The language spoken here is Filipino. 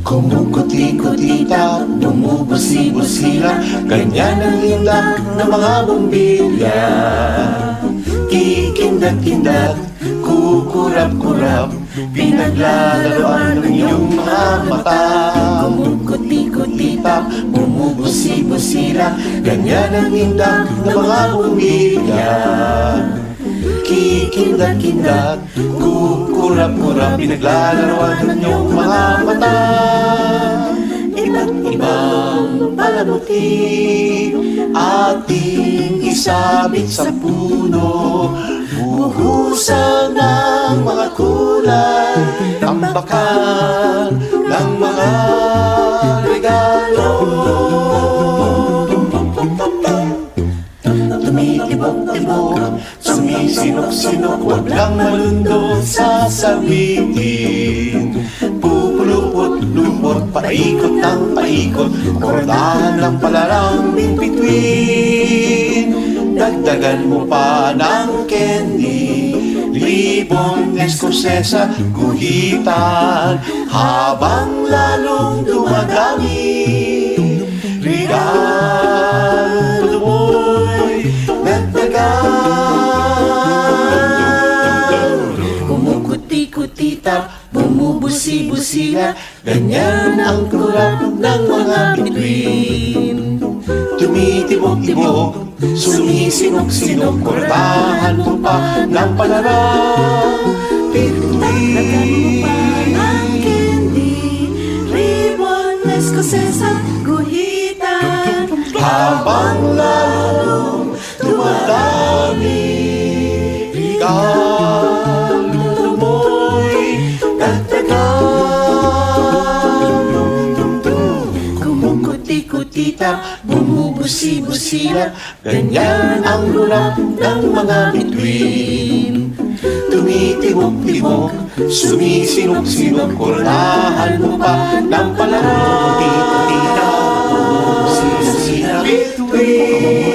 Kumukuti-kutita, bumubusi-busila, ganyan ang lindak ng mga bumbilya. Kikindat-kindat, kukurap-kurap, pinaglalaroan ng iyong mga mata. Kumukuti-kutita, bumubusi-busila, ganyan ang lindak ng mga bumbilya. Kikindat-kindat, kukurap-kurap, pinaglalaroan ng iyong mga mata. Iba't ibang palamuti ating isabit sa puno, buhusan ng mga kulay, tambakan ng mga regalo. Tumitibok-tibok, sumisinok-sinok, wag lang malundot sasabihin. Pupulupot-lupot, paikot ng paikot, kordahan ng palarang in between. Dagdagan mo pa ng candy, libon, eskosesa, guhitan, habang lalong dumadami. Regalo mo'y nagdagan. Kumukuti-kutita, bumubusi-busila, ganyan ang kurap ng mga bituin. Tumitibok-tibok, sumisinok-sinok, kordahan mo pa ng palarang bituin. Dagdagan mo pa ng candy, ribbon, eskosesa, guhitan, habang lalong dumadami. Regalo mo'y dagdagan. Kumukuti-kutita, bumubusi-busila, ganyan ang lulap ng mga bituin. Tumitibok-tibok, sumisinok-sinok, kordahan mo pa ng palarang. Kumukuti-kutita, bumubusi-busila, bituin.